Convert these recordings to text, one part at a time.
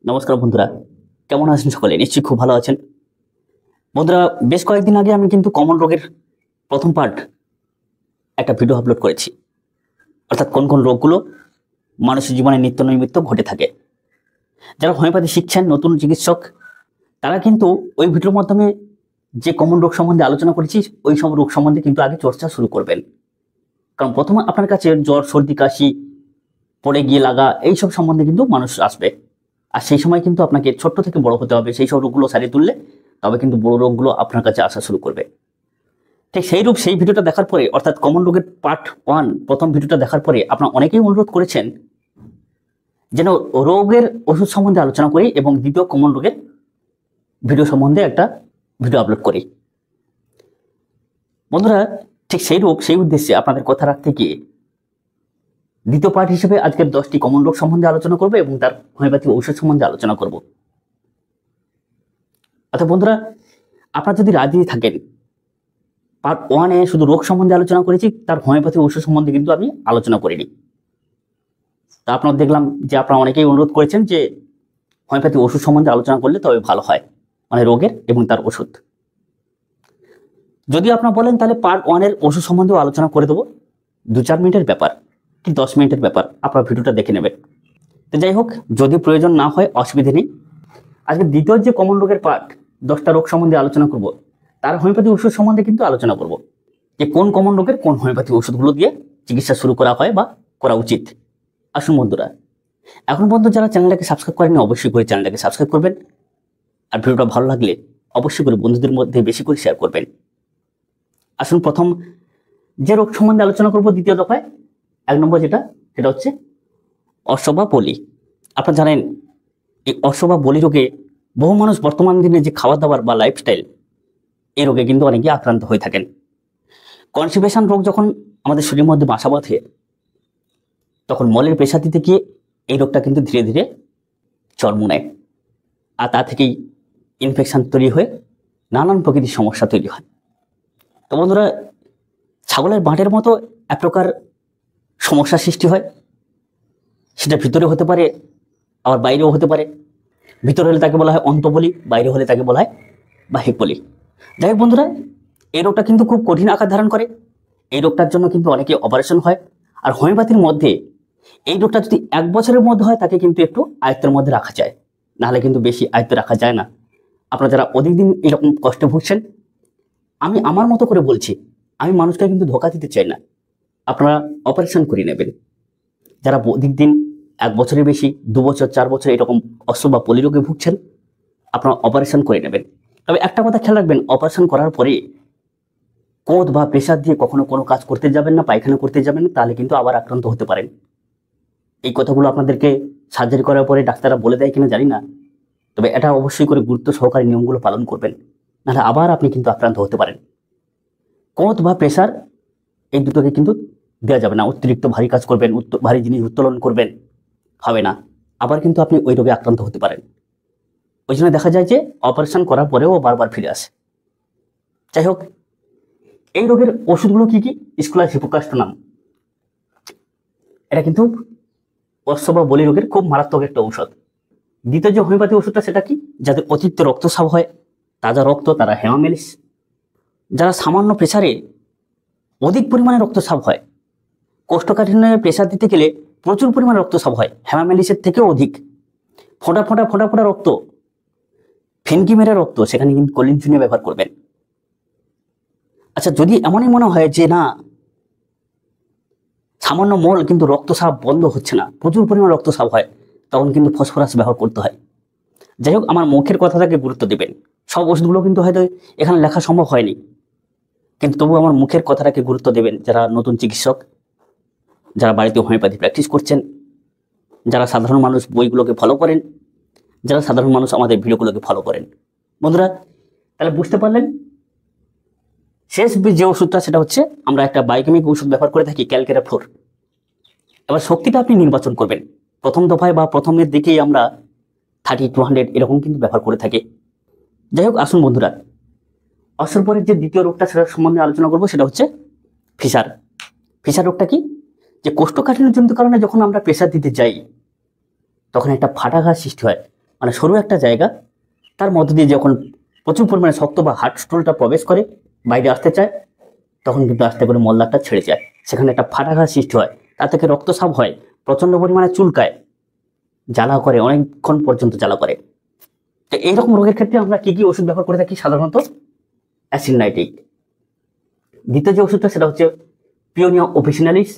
নমস্কার বন্ধুরা, কেমন আছেন সকলে? নিশ্চয়ই খুব ভালো আছেন। বন্ধুরা, বেশ কয়েকদিন আগে আমি কিন্তু কমন রোগের প্রথম পার্ট একটা ভিডিও আপলোড করেছি, অর্থাৎ কোন কোন রোগগুলো মানুষের জীবনে নিত্য নৈমিত্য ঘটে থাকে। যারা হোমিওপ্যাথি শিখছেন, নতুন চিকিৎসক, তারা কিন্তু ওই ভিডিওর মাধ্যমে যে কমন রোগ সম্বন্ধে আলোচনা করেছি ওই সব রোগ সম্বন্ধে কিন্তু আগে চর্চা শুরু করবেন। কারণ প্রথমে আপনার কাছে জ্বর, সর্দি, কাশি, পড়ে গিয়ে লাগা এইসব সম্বন্ধে কিন্তু মানুষ আসবে। আর সেই সময় কিন্তু আপনাকে ছোট্ট থেকে বড় হতে হবে। সেই সব রোগগুলো সারিয়ে তুললে তবে কিন্তু বড় রোগগুলো আপনার কাছে আসা শুরু করবে। ঠিক সেই রূপ সেই ভিডিওটা দেখার পরে, অর্থাৎ কমন রোগের পার্ট 1 প্রথম ভিডিওটা দেখার পরে আপনারা অনেকেই অনুরোধ করেছেন যেন রোগের ওষুধ সম্বন্ধে আলোচনা করি এবং দ্বিতীয় কমন রোগের ভিডিও সম্বন্ধে একটা ভিডিও আপলোড করি। বন্ধুরা, ঠিক সেই রূপ সেই উদ্দেশ্যে আপনাদের কথা রাখতে গিয়ে দ্বিতীয় পার্ট হিসেবে আজকের 10টি কমন রোগ সম্বন্ধে আলোচনা করবো এবং তার হোমিওপ্যাথি ঔষধ সম্বন্ধে আলোচনা করব। অর্থাৎ বন্ধুরা, আপনারা যদি রাজি থাকেন, পার্ট 1-এ শুধু রোগ সম্বন্ধে আলোচনা করেছি, তার হোমিওপ্যাথি ঔষধ সম্বন্ধে কিন্তু আমি আলোচনা করিনি। তা আপনারা দেখলাম যে আপনারা অনেকেই অনুরোধ করেছেন যে হোমিওপ্যাথি ওষুধ সম্বন্ধে আলোচনা করলে তবে ভালো হয়, মানে রোগের এবং তার ওষুধ। যদি আপনারা বলেন তাহলে পার্ট 1-এর ওষুধ সম্বন্ধেও আলোচনা করে দেবো। 2-4 মিনিটের ব্যাপার কি 10 মিনিটের ব্যাপার, আপনারা ভিডিওটা দেখে নেবেন। তো যাই হোক, যদি প্রয়োজন না হয় অসুবিধে নেই। আজকে দ্বিতীয় যে কমন রোগের পার্ট, 10টা রোগ সম্বন্ধে আলোচনা করব, তার হোমিওপ্যাথি ওষুধ সম্বন্ধে কিন্তু আলোচনা করব যে কোন কমন রোগের কোন হোমিওপ্যাথি ওষুধগুলো দিয়ে চিকিৎসা শুরু করা হয় বা করা উচিত। আসুন বন্ধুরা, এখন পর্যন্ত যারা চ্যানেলটাকে সাবস্ক্রাইব করেনি অবশ্যই করে চ্যানেলটাকে সাবস্ক্রাইব করবেন, আর ভিডিওটা ভালো লাগলে অবশ্যই করে বন্ধুদের মধ্যে বেশি করে শেয়ার করবেন। আসুন প্রথম যে রোগ সম্বন্ধে আলোচনা করব দ্বিতীয় দফায় 1 নম্বর সেটা হচ্ছে অর্শ বা বলি। আপনারা জানেন এই অর্শ বা বলি রোগে বহু মানুষ বর্তমান দিনে যে খাওয়া দাওয়ার বা লাইফস্টাইল, এই রোগে কিন্তু অনেকেই আক্রান্ত হয়ে থাকেন। কনস্টিপেশন রোগ যখন আমাদের শরীরের মধ্যে বাসা বাঁধে, তখন মলের প্রেসার দিতে গিয়ে এই রোগটা কিন্তু ধীরে ধীরে জন্ম নেয়, আর তা থেকেই ইনফেকশন তৈরি হয়ে নানান প্রকৃতির সমস্যা তৈরি হয়। তো বন্ধুরা, ছাগলের বাঁটের মতো এক প্রকার সমস্যার সৃষ্টি হয়। সেটা ভিতরে হতে পারে, আবার বাইরেও হতে পারে। ভিতরে হলে তাকে বলা হয় অন্তঃবলি, বাইরে হলে তাকে বলা হয় বাহিক বলি। যাই হোক বন্ধুরা, এই রোগটা কিন্তু খুব কঠিন আকার ধারণ করে। এই রোগটার জন্য কিন্তু অনেকে অপারেশন হয়। আর হোমিওপ্যাথির মধ্যে এই রোগটা যদি 1 বছরের মধ্যে হয় তাকে কিন্তু একটু আয়ত্তের মধ্যে রাখা যায়, নাহলে কিন্তু বেশি আয়ত্তে রাখা যায় না। আপনারা যারা অধিক দিন এরকম কষ্টে ভুগছেন, আমি আমার মতো করে বলছি, আমি মানুষকে কিন্তু ধোকা দিতে চাই না। আপনারা অপারেশন করে নেবেন। যারা অধিক দিন 1 বছরের বেশি, 2 বছর, 4 বছর এরকম অশ্ব বা পলি রোগে ভুগছেন, আপনারা অপারেশন করে নেবেন। তবে একটা কথা খেয়াল রাখবেন, অপারেশন করার পরে কোঁধ বা প্রেসার দিয়ে কখনো কোনো কাজ করতে যাবেন না, পায়খানা করতে যাবেন না, তাহলে কিন্তু আবার আক্রান্ত হতে পারেন। এই কথাগুলো আপনাদেরকে সার্জারি করার পরে ডাক্তাররা বলে দেয় কিনা জানি না, তবে এটা অবশ্যই করে গুরুত্ব সহকারে নিয়মগুলো পালন করবেন, নাহলে আবার আপনি কিন্তু আক্রান্ত হতে পারেন। কোঁধ বা প্রেসার এই দুটোকে কিন্তু দেওয়া যাবে না। অতিরিক্ত ভারী কাজ করবেন, ভারী জিনিস উত্তোলন করবেন, হবে না, আবার কিন্তু আপনি ওই রোগে আক্রান্ত হতে পারেন। ওই জন্য দেখা যায় যে অপারেশন করার পরেও বারবার ফিরে আসে। যাই হোক, এই রোগের ওষুধগুলো কি কি? স্কুলার হিপোকাস্টোনাম, এটা কিন্তু অশ্ব বা বলি রোগের খুব মারাত্মক একটা ঔষধ। দ্বিতীয় যে হোমিওপ্যাথি ওষুধটা সেটা কি? যাদের অতিরিক্ত রক্তস্রাব হয়, তাজা রক্ত, তারা হেমামেলিস। যারা সামান্য প্রেসারে অধিক পরিমাণে রক্তস্রাব হয়, কোষ্ঠকাঠিন্যে প্রেসার দিতে গেলে প্রচুর পরিমাণে রক্তস্রাব হয়, হেমামেলিসের থেকেও অধিক, ফোঁটা ফোঁটা ফোঁটা ফোঁটা রক্ত, ফেনকি মেরে রক্ত, সেখানে কিন্তু কলিন চুনিয়া ব্যবহার করবেন। আচ্ছা, যদি এমনই মনে হয় যে না, সামান্য মল কিন্তু রক্তস্রাব বন্ধ হচ্ছে না, প্রচুর পরিমাণে রক্তস্রাব হয়, তখন কিন্তু ফসফরাস ব্যবহার করতে হয়। যাই হোক, আমার মুখের কথাটাকে গুরুত্ব দেবেন। সব ওষুধগুলো কিন্তু হয়তো এখানে লেখা সম্ভব হয়নি, কিন্তু তবু আমার মুখের কথাটাকে গুরুত্ব দেবেন। যারা নতুন চিকিৎসক, যারা বাড়িতে হোমিওপ্যাথি প্র্যাকটিস করছেন, যারা সাধারণ মানুষ বইগুলোকে ফলো করেন, যারা সাধারণ মানুষ আমাদের ভিডিওগুলোকে ফলো করেন, বন্ধুরা তাহলে বুঝতে পারলেন শেষ যে ওষুধটা সেটা হচ্ছে আমরা একটা বায়োকেমিক ওষুধ ব্যবহার করে থাকি, ক্যালকেরাফ্লোর। এবার শক্তিটা আপনি নির্বাচন করবেন। প্রথম দফায় বা প্রথমের দিকেই আমরা 30-200 এরকম কিন্তু ব্যবহার করে থাকি। যাই হোক, আসুন বন্ধুরা, অশ্বর পরের যে দ্বিতীয় রোগটা সেটার সম্বন্ধে আলোচনা করবো, সেটা হচ্ছে ফিসার। ফিসার রোগটা কি? যে কোষ্ঠকাঠিন্যজনিত কারণে যখন আমরা প্রেসার দিতে যাই, তখন একটা ফাটা ঘা সৃষ্টি হয়, মানে সরু একটা জায়গা, তার মধ্য দিয়ে যখন প্রচুর পরিমাণে শক্ত বা হার্ড স্টুলটা প্রবেশ করে বাইরে আসতে চায়, তখন কিন্তু আস্তে করে মলদারটা ছেড়ে যায়, সেখানে একটা ফাটাঘাত সৃষ্টি হয়, তা থেকে রক্তস্রাব হয়, প্রচন্ড পরিমাণে চুলকায়, জ্বালা করে, অনেকক্ষণ পর্যন্ত জ্বালা করে। তো এইরকম রোগের ক্ষেত্রে আমরা কি কি ওষুধ ব্যবহার করে থাকি? সাধারণত অ্যাসিড নাইট্রিক। দ্বিতীয় যে ওষুধটা সেটা হচ্ছে পিওনিয়া অফিসিনালিস।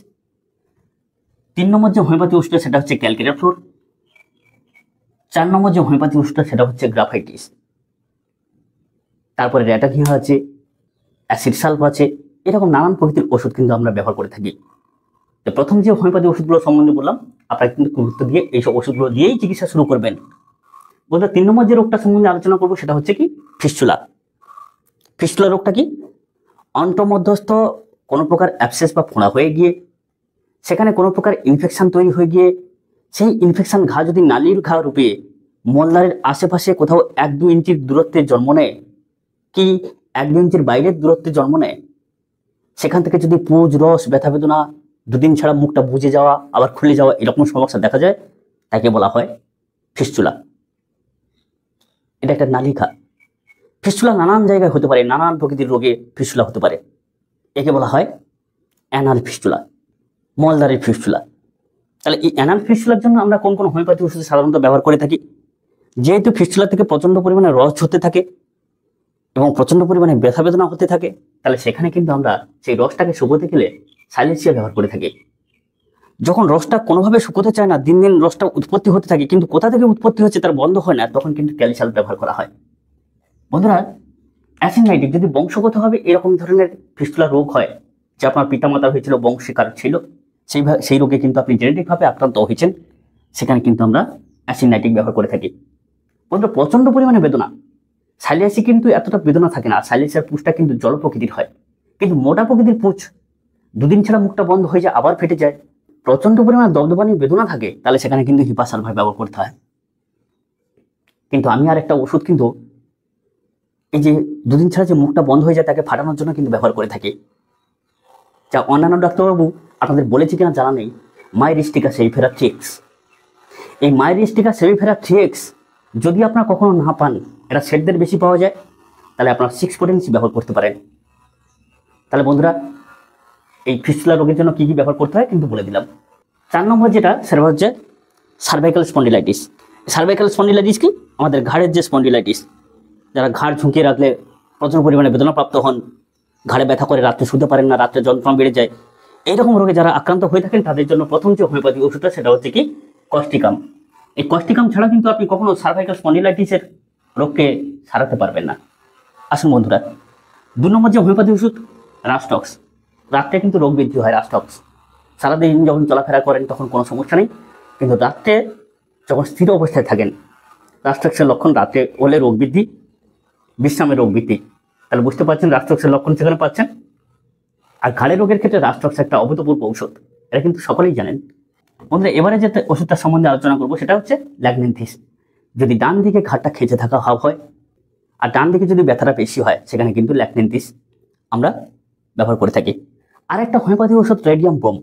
3 নম্বর যে হোমিওপ্যাথি ওষুধটা সেটা হচ্ছে ক্যালকেটাফ্লোর। 4 নম্বর যে হোমিওপ্যাথি ওষুধটা সেটা হচ্ছে গ্রাফাইটিস। তারপরে র্যাটাভিয়া আছে, অ্যাসিড সালফ আছে, এরকম নানান প্রকৃতির ওষুধ কিন্তু আমরা ব্যবহার করে থাকি। তো প্রথম যে হোমিওপ্যাথি ওষুধগুলো সম্বন্ধে বললাম, আপনারা কিন্তু গুরুত্ব দিয়ে এইসব ওষুধগুলো দিয়েই চিকিৎসা শুরু করবেন। বলতে 3 নম্বর যে রোগটা সম্বন্ধে আলোচনা করবো সেটা হচ্ছে কি ফিস্টুলা। ফিস্টুলা রোগটা কি? অন্তর্মধ্যস্থ কোনো প্রকার অ্যাবসেস বা ফোঁড়া হয়ে গিয়ে সেখানে কোনো প্রকার ইনফেকশন তৈরি হয়ে গিয়ে সেই ইনফেকশন ঘা যদি নালীর ঘা রূপে মলদ্বারের আশেপাশে কোথাও 1-2 ইঞ্চির দূরত্বে জন্ম নেয়, কি 1-2 ইঞ্চির বাইরের দূরত্বে জন্ম নেয়, সেখান থেকে যদি পুজ, রস, ব্যথা বেদনা, 2 দিন ছাড়া মুখটা বুজে যাওয়া, আবার খুলে যাওয়া, এরকম সমস্যা দেখা যায়, তাকে বলা হয় ফিস্টুলা। এটা একটা নালিকা। ফিস্টুলা নানান জায়গায় হতে পারে, নানান প্রকৃতির রোগে ফিস্টুলা হতে পারে। একে বলা হয় অ্যানাল ফিস্টুলা, মলদ্বারের ফিস্টুলা। তাহলে এই অ্যানাল ফিস্টুলার জন্য আমরা কোন কোন হোমিওপ্যাথি ওষুধ সাধারণত ব্যবহার করে থাকি? যেহেতু ফিস্টুলা থেকে প্রচন্ড পরিমাণে রস ঝরতে থাকে এবং প্রচন্ড পরিমাণে ব্যথা বেদনা হতে থাকে, তাহলে সেখানে কিন্তু আমরা সেই রসটাকে শুকোতে গেলে সাইলেন্সিয়া ব্যবহার করে থাকি। যখন রসটা কোনোভাবে শুকোতে চায় না, দিন দিন রসটা উৎপত্তি হতে থাকে, কিন্তু কোথা থেকে উৎপত্তি হচ্ছে তার বন্ধ হয় না, তখন কিন্তু ক্যালসিয়াম ব্যবহার করা হয়। বন্ধুরা, অ্যাসিড নাইট্রিক যদি বংশগতভাবে এরকম ধরনের ফিস্টুলা রোগ হয়, যে আপনার পিতামাতার হয়েছিল, বংশীকার ছিল, সেই রোগে কিন্তু আপনি জেনেটিকভাবে আক্রান্ত হয়েছেন, সেখানে কিন্তু আমরা অ্যাসিড নাইট্রিক ব্যবহার করে থাকি। বন্ধুরা, প্রচন্ড পরিমাণে বেদনা, সাইলেন্সি কিন্তু এতটা বেদনা থাকে না, সাইলেন্সিয়ার পুঁজটা কিন্তু জল প্রকৃতির হয়, কিন্তু মোটা প্রকৃতির পুঁজ 2 দিন ছাড়া মুখটা বন্ধ হয়ে যায়, আবার ফেটে যায়, প্রচন্ড পরিমাণে দবদবানি বেদনা থাকে, তাহলে সেখানে কিন্তু হিপাসালফার ব্যবহার করতে হয়। কিন্তু আমি আর একটা ওষুধ কিন্তু এই যে 2 দিন ছাড়া যে মুখটা বন্ধ হয়ে যায় তাকে ফাটানোর জন্য কিন্তু ব্যবহার করে থাকি, যা অন্যান্য ডাক্তারবাবু আপনাদের বলেছি কিনা জানা নেই, মাইরিস্টিকা সেমিফেরাট্রিক্স। এই মাইরিস্টিকা সেমিফেরাট্রিক্স যদি আপনারা কখনো না পান, এটা সেটদের বেশি পাওয়া যায়, তাহলে আপনারা 6 পোটেন্সি ব্যবহার করতে পারেন। তাহলে বন্ধুরা, এই ফিস্টুলা রোগের জন্য কি কি ব্যবহার করতে হয় কিন্তু বলে দিলাম। 4 নম্বর যেটা, সেটা হচ্ছে সার্ভাইকাল স্পন্ডিলাইটিস। সার্ভাইকাল স্পন্ডিলাইটিস কি? আমাদের ঘাড়ের যে স্পন্ডিলাইটিস, যারা ঘাড় ঝুঁকিয়ে রাখলে প্রচুর পরিমাণে বেদনাপ্রাপ্ত হন, ঘাড়ে ব্যথা করে, রাত্রে শুতে পারেন না, রাত্রে যন্ত্রণা বেড়ে যায়, এইরকম রোগে যারা আক্রান্ত হয়ে থাকেন তাদের জন্য প্রথম যে হোমিওপ্যাথি ওষুধটা সেটা হচ্ছে কি কস্টিকাম। এই কস্টিকাম ছাড়া কিন্তু আপনি কখনো সার্ভাইকাল স্পন্ডিলাইটিসের রোগকে সারাতে পারবেন না। আসুন বন্ধুরা, 2 নম্বর যে হোমিওপ্যাথি ওষুধ রাস্টক্স। রাত্রে কিন্তু রোগ বৃদ্ধি হয় রাস্টক্স। সারাদিন যখন চলাফেরা করেন তখন কোনো সমস্যা নেই, কিন্তু রাত্রে যখন স্থির অবস্থায় থাকেন, রাস্টক্সের লক্ষণ রাত্রে হলে রোগ বৃদ্ধি, বিশ্রামের রোগ বৃদ্ধি। তাহলে বুঝতে পারছেন রাস্টক্সের লক্ষণ সেখানে পাচ্ছেন। আর ঘাড়ের রোগের ক্ষেত্রে রাস্টক্স একটা অভূতপূর্ব ঔষধ, এটা কিন্তু সকলেই জানেন। বন্ধুরা, এবারে যে ওষুধটার সম্বন্ধে আলোচনা করবো সেটা হচ্ছে ল্যাগনেন্থিস। যদি ডান দিকে ঘাড়টা খেঁচে থাকা ভাব হয় আর ডান দিকে যদি ব্যথাটা বেশি হয়, সেখানে কিন্তু ল্যাগনেন্থিস আমরা ব্যবহার করে থাকি। আর একটা হোমিওপ্যাথি ওষুধ রেডিয়াম ব্রোম,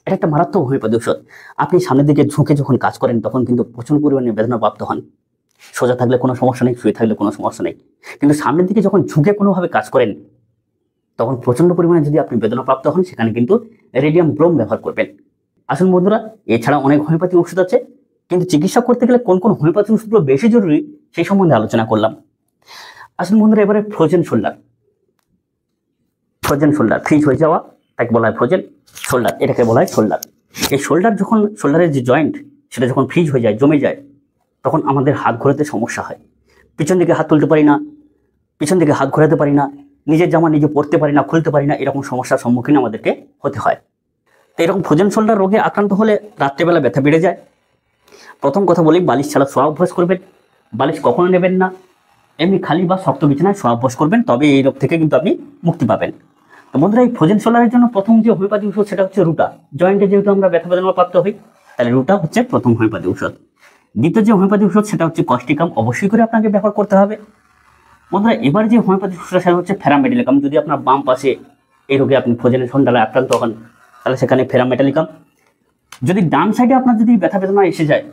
এটা একটা মারাত্মক হোমিওপ্যাথি ওষুধ। আপনি সামনের দিকে ঝুঁকে যখন কাজ করেন তখন কিন্তু প্রচুর পরিমাণে বেদনাপ্রাপ্ত হন। সোজা থাকলে কোনো সমস্যা নেই, শুয়ে থাকলে কোনো সমস্যা নেই, কিন্তু সামনের দিকে যখন ঝুঁকে কোনোভাবে কাজ করেন তখন প্রচন্ড পরিমাণে যদি আপনি বেদনাপ্রাপ্ত হন, সেখানে কিন্তু রেডিয়াম ব্রোম ব্যবহার করবেন। আসুন বন্ধুরা, এছাড়া অনেক হোমিওপ্যাথি ওষুধ আছে, কিন্তু চিকিৎসা করতে গেলে কোন কোন হোমিওপ্যাথি ওষুধগুলো বেশি জরুরি সেই সম্বন্ধে আলোচনা করলাম। আসুন বন্ধুরা, এবারে frozen shoulder. Frozen shoulder, fridge হয়ে যাওয়া, তাকে বলা হয় ফ্রোজেন শোল্ডার, এটাকে বলা হয় শোল্ডার। এই শোল্ডার যখন, শোল্ডারের যে জয়েন্ট সেটা যখন ফ্রিজ হয়ে যায়, জমে যায়, তখন আমাদের হাত ঘোরাতে সমস্যা হয়। পিছন দিকে হাত তুলতে পারি না, পিছন দিকে হাত ঘোরাতে পারি না, নিজের জামা নিজে পরতে পারি না, খুলতে পারি না, এরকম সমস্যার সম্মুখীন আমাদেরকে হতে হয়। তো এরকম ফ্রোজেন শোল্ডার রোগে আক্রান্ত হলে রাত্রেবেলা ব্যথা বেড়ে যায়। প্রথম কথা বলি, বালিশ ছাড়া শোয়া অভ্যাস করবেন, বালিশ কখনো নেবেন না, এমনি খালি বা শক্ত বিছানায় শোয়া অভ্যাস করবেন, তবে এই রোগ থেকে কিন্তু আপনি মুক্তি পাবেন। তো বন্ধুরা, এই ফ্রোজেন শোল্ডারের জন্য প্রথম যে হোমিওপ্যাথি ওষুধ সেটা হচ্ছে রুটা। জয়েন্টে যেহেতু আমরা ব্যথা বেদনা প্রাপ্ত হই, তাহলে রুটা হচ্ছে প্রথম হোমিওপ্যাথি ওষুধ। দ্বিতীয় যে হোমিওপ্যাথি ওষুধ সেটা হচ্ছে কস্টিকাম, অবশ্যই করে আপনাকে ব্যবহার করতে হবে। বন্ধুরা, এবার যে হোমিওপ্যাথি ওষুধটা সেটা হচ্ছে ফেরামেটালিকাম। যদি আপনার বাম পাশে এই রোগে আপনি ফ্রোজেন শোল্ডারে আক্রান্ত হন, তাহলে সেখানে ফেরামেটালিকাম। যদি ডান সাইডে আপনার যদি ব্যথা বেদনা এসে যায়,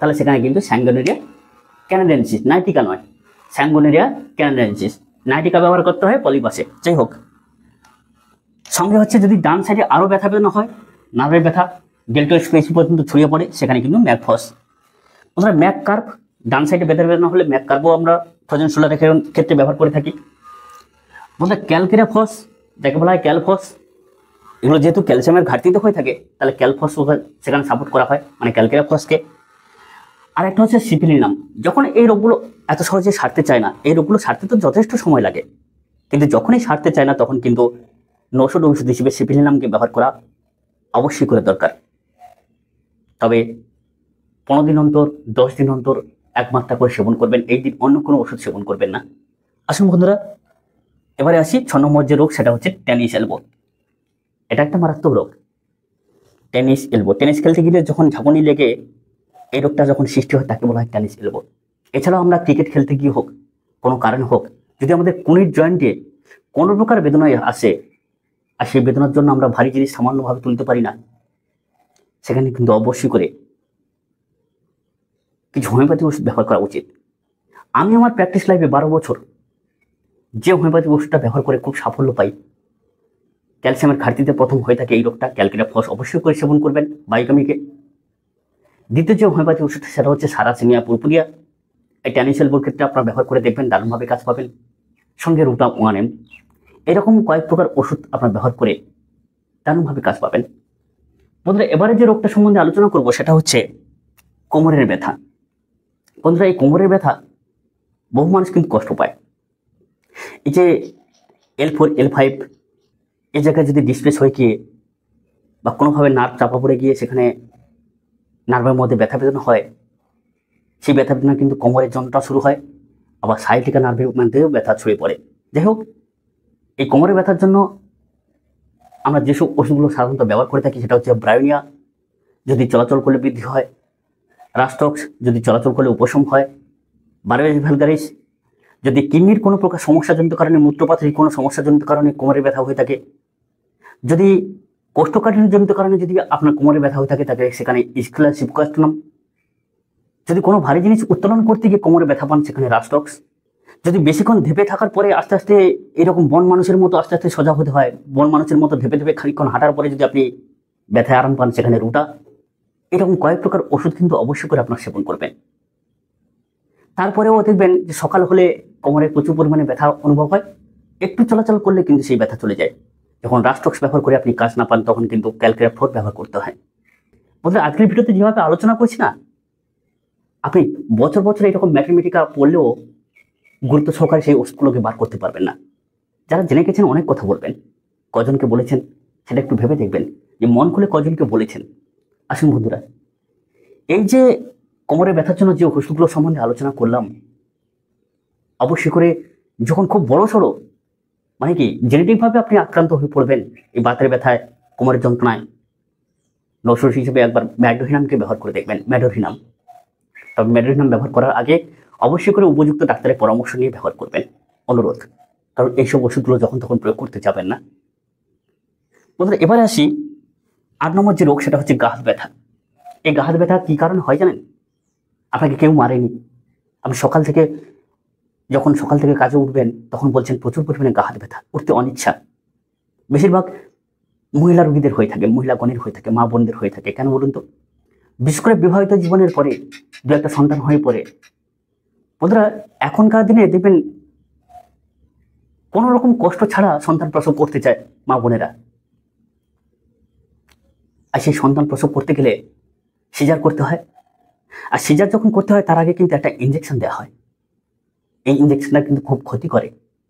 তাহলে সেখানে কিন্তু স্যাঙ্গোনেরিয়া ক্যানাডেন্সিস, নাইটিকা নয়, স্যাঙ্গোনেরিয়া ক্যানাডেন্সিস, নাইটিকা ব্যবহার করতে হয় পলিপাসে। যাই হোক, সঙ্গে হচ্ছে যদি ডান সাইডে আরও ব্যথা বেদনা হয়, নার্ভের ব্যথা ডেল্টোইড স্পেসি পর্যন্ত ছড়িয়ে পড়ে, সেখানে কিন্তু ম্যাকফস। বন্ধুরা ম্যাক কার্ভ, ডান সাইডে ব্যথা বেদনা হলে ম্যাক কার্ভও আমরা ফ্রোজেন শোল্ডারের ক্ষেত্রে ব্যবহার করে থাকি। বন্ধুরা ক্যালকেরিয়া ফস, যাকে বলা হয় ক্যালফস, এগুলো যেহেতু ক্যালসিয়ামের ঘাটতিতে হয়ে থাকে, তাহলে ক্যালফস সেখানে সাপোর্ট করা হয়, মানে ক্যালকেরিয়া ফসকে। আর একটা হচ্ছে সিপিলিনাম। যখন এই রোগগুলো এত সহজে সারতে চায় না, এই রোগগুলো সারতে তো যথেষ্ট সময় লাগে, কিন্তু যখনই সারতে চায় না তখন কিন্তু নৌষধ ঔষধ হিসেবে সিপিলিনামকে ব্যবহার করা অবশ্যই করে দরকার। তবে 15 দিন অন্তর, 10 দিন অন্তর 1 মাত্রা করে সেবন করবেন, এই দিন অন্য কোনো ওষুধ সেবন করবেন না। আসুন বন্ধুরা, এবারে আসি 6 নম্বর যে রোগ, সেটা হচ্ছে টেনিস এলবো। এটা একটা মারাত্মক রোগ, টেনিস এলবো। টেনিস খেলতে গেলে যখন ঝাঁকুনি লেগে এই রোগটা যখন সৃষ্টি হয়, তাকে বলা হয় টেনিস এলবো। এছাড়াও আমরা ক্রিকেট খেলতে গিয়ে হোক, কোনো কারণ হোক, যদি আমাদের কোনির জয়েন্টে কোনো প্রকার বেদনা আসে, আর সেই বেদনার জন্য আমরা ভারী জিনিস সামান্যভাবে তুলতে পারি না, সেখানে কিন্তু অবশ্যই করে কিছু হোমিওপ্যাথি ওষুধ ব্যবহার করা উচিত। আমি আমার প্র্যাকটিস লাইফে 12 বছর যে হোমিওপ্যাথি ওষুধটা ব্যবহার করে খুব সাফল্য পাই, ক্যালসিয়ামের ঘাটতিতে প্রথম হয়ে থাকে এই রোগটা, ক্যালকেরিয়া ফস অবশ্যই করে সেবন করবেন, বাইকামিকে। দ্বিতীয় যে হোমিওপ্যাথি ওষুধ সেটা হচ্ছে সারাসিনিয়া পুরপুরিয়া। এই টেনিস এলবোর ক্ষেত্রে আপনারা ব্যবহার করে দেখবেন, দারুণভাবে কাজ পাবেন। সঙ্গে রুটা 1M, এরকম কয়েক প্রকার ওষুধ আপনার ব্যবহার করে দারুণভাবে কাজ পাবেন। বন্ধুরা এবারে যে রোগটা সম্বন্ধে আলোচনা করব সেটা হচ্ছে কোমরের ব্যথা। বন্ধুরা এই কোমরের ব্যথা বহু মানুষ কিন্তু কষ্ট পায়। এই যে L4 L5 এই জায়গায় যদি ডিসপ্লেস হয়ে গিয়ে বা কোনোভাবে নার্ভ চাপা পড়ে গিয়ে সেখানে নার্ভের মধ্যে ব্যথা বেদনা হয়, সেই ব্যথা বেদনা কিন্তু কোমরের যন্ত্রণা শুরু হয়, আবার সাইটিকা নার্ভের মধ্যেও ব্যথা ছড়িয়ে পড়ে। যাই হোক, এই কোমরের ব্যথার জন্য আমরা যেসব ওষুধগুলো সাধারণত ব্যবহার করে থাকি সেটা হচ্ছে ব্রায়োনিয়া, যদি চলাচল করলে বৃদ্ধি হয়, রাস্টক্স যদি চলাচল করলে উপশম হয়, বারোয়েস ভ্যালগারিস যদি কিডনির কোনো প্রকার সমস্যাজনিত কারণে, মূত্রপাথের কোনো সমস্যাজনিত কারণে কোমরের ব্যথা হয়ে থাকে, যদি কোষ্ঠকাঠিন্যজনিত কারণে যদি আপনার কোমরের ব্যথা হয়ে থাকে, তাকে সেখানে ইসকিউলার সিপকাস্টনাম, যদি কোনো ভারী জিনিস উত্তোলন করতে গিয়ে কোমরে ব্যথা পান, সেখানে রাস্টক্স, যদি বেশিক্ষণ ধেপে থাকার পরে আস্তে আস্তে এরকম বন মানুষের মতো আস্তে আস্তে সোজা হতে হয়, বন মানুষের মতো ধেপে ধেপে খানিকক্ষণ হাঁটার পরে যদি আপনি ব্যথায় আরাম পান, সেখানে রুটা। এরকম কয়েক প্রকার ওষুধ কিন্তু অবশ্যই করে আপনার সেবন করবেন। তারপরেও দেখবেন যে সকাল হলে কোমরে প্রচুর পরিমাণে ব্যথা অনুভব হয়, একটু চলাচল করলে কিন্তু সেই ব্যথা চলে যায়। যখন রাস্টক্স ব্যবহার করে আপনি কাজ না পান, তখন কিন্তু ক্যালকেরিয়া ফ্লোর ব্যবহার করতে হয়। বন্ধুরা আজকের ভিডিওতে যেভাবে আলোচনা করছি না, আপনি বছর বছর এরকম ম্যাথমেটিকা পড়লেও গুরুত্ব সহকারে সেই ওষুধগুলোকে বার করতে পারবেন না। যারা জেনে গেছেন অনেক কথা বলবেন, কজনকে বলেছেন সেটা একটু ভেবে দেখবেন যে মন খুলে কজনকে বলেছেন। আসুন বন্ধুরা, এই যে কোমরে ব্যথার জন্য যে ওষুধগুলো সম্বন্ধে আলোচনা করলাম, অবশ্যই করে যখন খুব বড় সড়ো মানে কি জেনেটিকভাবে আপনি আক্রান্ত হয়ে পড়বেন এই বাতের ব্যথায়, কোমরের যন্ত্রণায়, নৌষধ হিসেবে একবার ম্যাডোহিনামকে ব্যবহার করে দেখবেন, ম্যাডোহিনাম। তবে ম্যাডোহিনাম ব্যবহার করার আগে অবশ্যই করে উপযুক্ত ডাক্তারের পরামর্শ নিয়ে ব্যবহার করবেন, অনুরোধ। কারণ এইসব ওষুধগুলো যখন তখন প্রয়োগ করতে যাবেন না। বন্ধুরা এবারে আসি 8 নম্বর যে রোগ, সেটা হচ্ছে গা হাত ব্যথা। এই গা হাত ব্যথা কি কারণে হয় জানেন? আপনাকে কেউ মারেনি, আপনি সকাল থেকে কাজে উঠবেন তখন বলছেন প্রচুর পরিমাণে গা হাত ব্যথা, উঠতে অনিচ্ছা। বেশিরভাগ মহিলা রোগীদের হয়ে থাকে, মহিলা গণের হয়ে থাকে, মা বোনদের হয়ে থাকে। কেন বলুন তো? বিশেষ করে বিবাহিত জীবনের পরে, দু একটা সন্তান হয়ে পড়ে, বন্ধুরা এখনকার দিনে দেখবেন কোনো রকম কষ্ট ছাড়া সন্তান প্রসব করতে চায় মা বোনেরা। আর সেই সন্তান প্রসব করতে গেলে সিজার করতে হয়, আর সিজার যখন করতে হয় তার আগে কিন্তু একটা ইঞ্জেকশন দেওয়া হয়। এই ইঞ্জেকশনটা কিন্তু খুব ক্ষতি করে।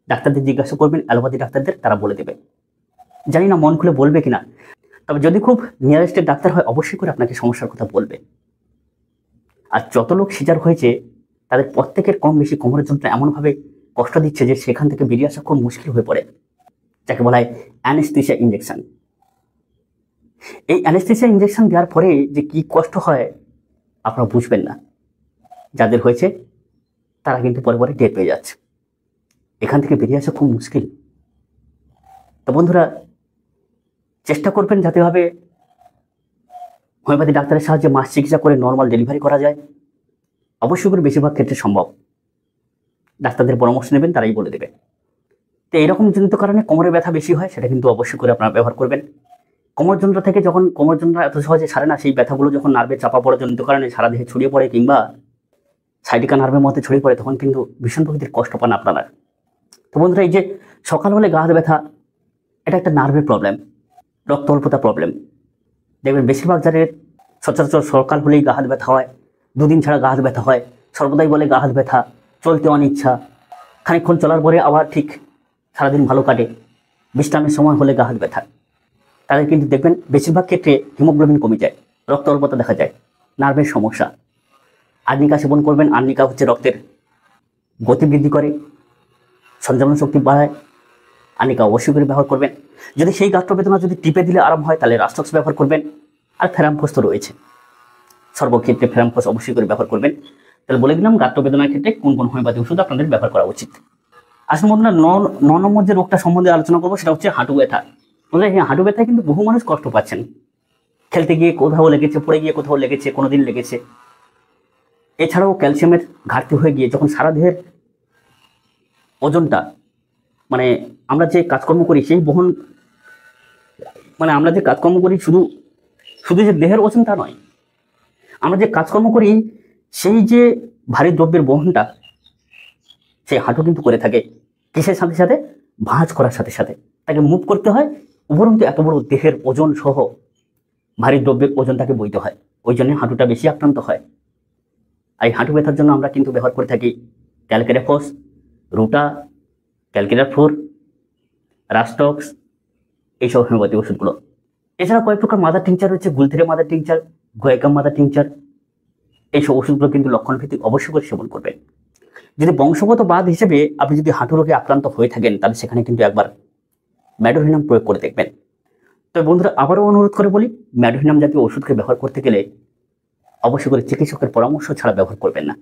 ডাক্তারদের জিজ্ঞাসা করবেন, অ্যালোপ্যাথি ডাক্তারদের, তারা বলে দেবে। জানি না মন খুলে বলবে কিনা, তবে যদি খুব নিয়ারেস্টের ডাক্তার হয় অবশ্যই করে আপনাকে সমস্যার কথা বলবে। আর যত লোক সিজার হয়েছে তাদের প্রত্যেকের কম বেশি কোমরের যন্ত্রণা এমনভাবে কষ্ট দিচ্ছে যে সেখান থেকে বেরিয়ে আসা খুব মুশকিল হয়ে পড়ে, যাকে বলা হয় অ্যানেস্থেসিয়া ইঞ্জেকশন। এই অ্যানেস্থেসিয়া ইঞ্জেকশন দেওয়ার পরে যে কি কষ্ট হয় আপনারা বুঝবেন না। যাদের হয়েছে তারা কিন্তু পরে পরে টের পেয়ে যাচ্ছে, এখান থেকে বেরিয়ে আসা খুব মুশকিল। তো বন্ধুরা চেষ্টা করবেন যাতে ভাবে হোমিওপ্যাথি ডাক্তারের সাহায্যে মাস চিকিৎসা করে নর্মাল ডেলিভারি করা যায়। অবশ্যই করে বেশিরভাগ ক্ষেত্রে সম্ভব। ডাক্তারদের পরামর্শ নেবেন, তারাই বলে দেবে। তো এইরকম জনিত কারণে কোমরে ব্যথা বেশি হয়, সেটা কিন্তু অবশ্যই করে আপনারা ব্যবহার করবেন। কোমর যন্ত্রণা থেকে যখন কোমর যন্ত্রণা এত সহজে সারে না, সেই ব্যথাগুলো যখন নার্ভে চাপা পড়ার জনিত কারণে সারা দেহে ছড়িয়ে পড়ে কিংবা সাইটিকা নার্ভের মধ্যে ছড়িয়ে পড়ে, তখন কিন্তু ভীষণ প্রকৃতির কষ্ট পান আপনারা। তো বন্ধুরা, এই যে সকাল হলে গা হাত ব্যথা, এটা একটা নার্ভের প্রবলেম, রক্ত অল্পতা প্রবলেম। দেখবেন বেশিরভাগ যাদের সচরাচর সকাল হলেই গা হাত ব্যথা হয়, দুদিন ছাড়া গা হাত ব্যথা হয়, সর্বদাই বলে গা হাত ব্যথা, চলতে অনিচ্ছা, খানিকক্ষণ চলার পরে আবার ঠিক সারাদিন ভালো কাটে, বিশ্রামের সময় হলে গা হাত ব্যথা, তাদের কিন্তু দেখবেন বেশিরভাগ ক্ষেত্রে হিমোগ্লোবিন কমে যায়, রক্ত অল্পতা দেখা যায়, নার্ভের সমস্যা। আর্নিকা সেবন করবেন। আর্নিকা হচ্ছে রক্তের গতি বৃদ্ধি করে, সঞ্চালন শক্তি বাড়ায়। আর্নিকা অবশ্যই করে ব্যবহার করবেন। যদি সেই গাঁট্রবেদনা যদি টিপে দিলে আরাম হয়, তাহলে রাস্টক্স ব্যবহার করবেন। আর ফেরামফোস তো রয়েছে, সর্বক্ষেত্রে ফেরামফোস অবশ্যই করে ব্যবহার করবেন। তাহলে বলে দিলাম গাঁট্রবেদনার ক্ষেত্রে কোন কোন হোমিওপ্যাথি ওষুধ আপনাদের ব্যবহার করা উচিত। আসলে বন্ধুরা, 9 নম্বর যে রোগটা সম্বন্ধে আলোচনা করবো, সেটা হচ্ছে হাঁটু ব্যথা। বন্ধুরা, এই হাঁটু ব্যথায় কিন্তু বহু মানুষ কষ্ট পাচ্ছেন। খেলতে গিয়ে কোথাও লেগেছে, পড়ে গিয়ে কোথাও লেগেছে, কোনোদিন লেগেছে। এছাড়াও ক্যালসিয়ামের ঘাটতি হয়ে গিয়ে যখন সারা দেহের ওজনটা, মানে আমরা যে কাজকর্ম করি সেই বহন, মানে আমরা যে কাজকর্ম করি শুধু শুধু যে দেহের ওজন তা নয়, আমরা যে কাজকর্ম করি সেই যে ভারী দ্রব্যের বহনটা সেই হাঁটু কিন্তু করে থাকে। কিসের সাথে সাথে? ভাঁজ করার সাথে সাথে তাকে মুভ করতে হয়। উপরন্তু এত বড় দেহের ওজন সহ ভারী দ্রব্যের ওজনটাকে বইতে হয়, ওই জন্য হাঁটুটা বেশি আক্রান্ত হয়। আর এই হাঁটু ব্যথার জন্য আমরা কিন্তু ব্যবহার করে থাকি ক্যালকেরাফস, রুটা, ক্যালকেরাফোর, রাস্টক্স, এইসব হোমিওপ্যাথি ওষুধগুলো। এছাড়া কয়েক প্রকার মাদার টিংচার রয়েছে, গুলথেরে মাদার টিংচার, গোয়েকাম মাদার টিংচার। এইসব ওষুধগুলো কিন্তু লক্ষণভিত্তিক অবশ্যই করে সেবন করবেন। যদি বংশগত বাদ হিসেবে আপনি যদি হাঁটু রোগে আক্রান্ত হয়ে থাকেন, তাহলে সেখানে কিন্তু একবার ম্যাডোহিনাম প্রয়োগ করে দেখবেন। তো বন্ধুরা, আবারও অনুরোধ করে বলি, ম্যাডোহিনাম জাতীয় ওষুধকে ব্যবহার করতে গেলে অবশ্যই করে চিকিৎসকের পরামর্শ ছাড়া ব্যবহার করবেন না।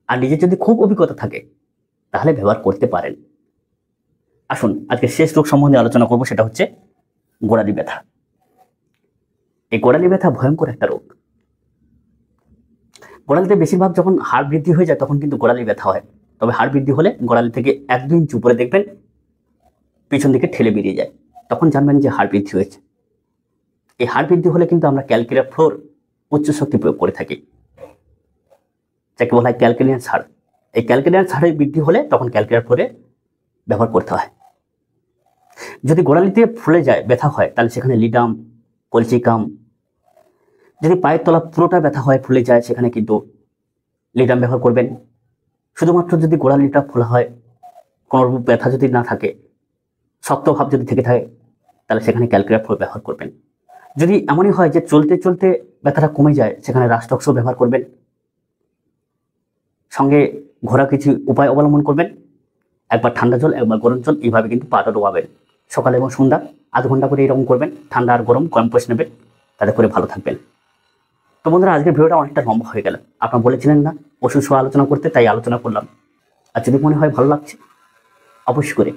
আর নিজের যদি খুব অভিজ্ঞতা থাকে তাহলে ব্যবহার করতে পারেন। আসুন আজকে শেষ রোগ সম্বন্ধে আলোচনা করব, সেটা হচ্ছে গোড়ালি ব্যথা। এই গোড়ালি ব্যথা ভয়ঙ্কর একটা রোগ। গোড়ালিতে বেশিরভাগ যখন হাড় বৃদ্ধি হয়ে যায় তখন কিন্তু গোড়ালি ব্যথা হয়। তবে হাড় বৃদ্ধি হলে গোড়ালি থেকে 1-2 ইঞ্চি উপরে দেখবেন পিছন দিকে ঠেলে বেরিয়ে যায়, তখন জানবেন যে হাড় বৃদ্ধি হয়েছে। এই হাড় বৃদ্ধি হলে কিন্তু আমরা ক্যালকেরাফ্লোর উচ্চ শক্তি প্রয়োগ করে থাকি, যাকে বলা হয় ক্যালকেলিয়ান ছাড়। এই ক্যালকেলিয়ান ছাড়ের বৃদ্ধি হলে তখন ক্যালকেরাফ্লোরে ব্যবহার করতে হয়। যদি গোড়ালিতে ফুলে যায়, ব্যথা হয়, তাহলে সেখানে লিডাম, কলচিকাম। যদি পায়ের তলা পুরোটা ব্যথা হয়, ফুলে যায়, সেখানে কিন্তু লিডাম ব্যবহার করবেন। শুধুমাত্র যদি গোড়ালিটা ফোলা হয়, কোনো ব্যথা যদি না থাকে, শক্ত ভাব যদি থেকে থাকে, তাহলে সেখানে ক্যালকেরাফ্লোর ব্যবহার করবেন। যদি এমনই হয় যে চলতে চলতে ব্যথাটা কমে যায়, সেখানে রাস্টক্সও ব্যবহার করবেন। সঙ্গে ঘোরা কিছু উপায় অবলম্বন করবেন। একবার ঠান্ডা জল, একবার গরম জল, এইভাবে কিন্তু পাটা ডোবাবেন সকালে এবং সন্ধ্যা। আধ ঘন্টা করে এরকম করবেন, ঠান্ডা আর গরম কম্প্রেস নেবেন, তাতে করে ভালো থাকবেন। তো বন্ধুরা, আজকের ভিডিওটা অনেকটা লম্বা হয়ে গেল। আপনারা বলেছিলেন না ওষুধ সহ আলোচনা করতে, তাই আলোচনা করলাম। আর যদি মনে হয় ভালো লাগছে, অবশ্যই করে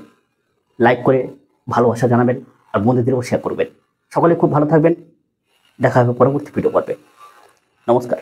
লাইক করে ভালোবাসা জানাবেন আর বন্ধুদেরও শেয়ার করবেন। সকলে খুব ভালো থাকবেন। দেখা হবে পরবর্তী ভিডিও পর্বে। নমস্কার।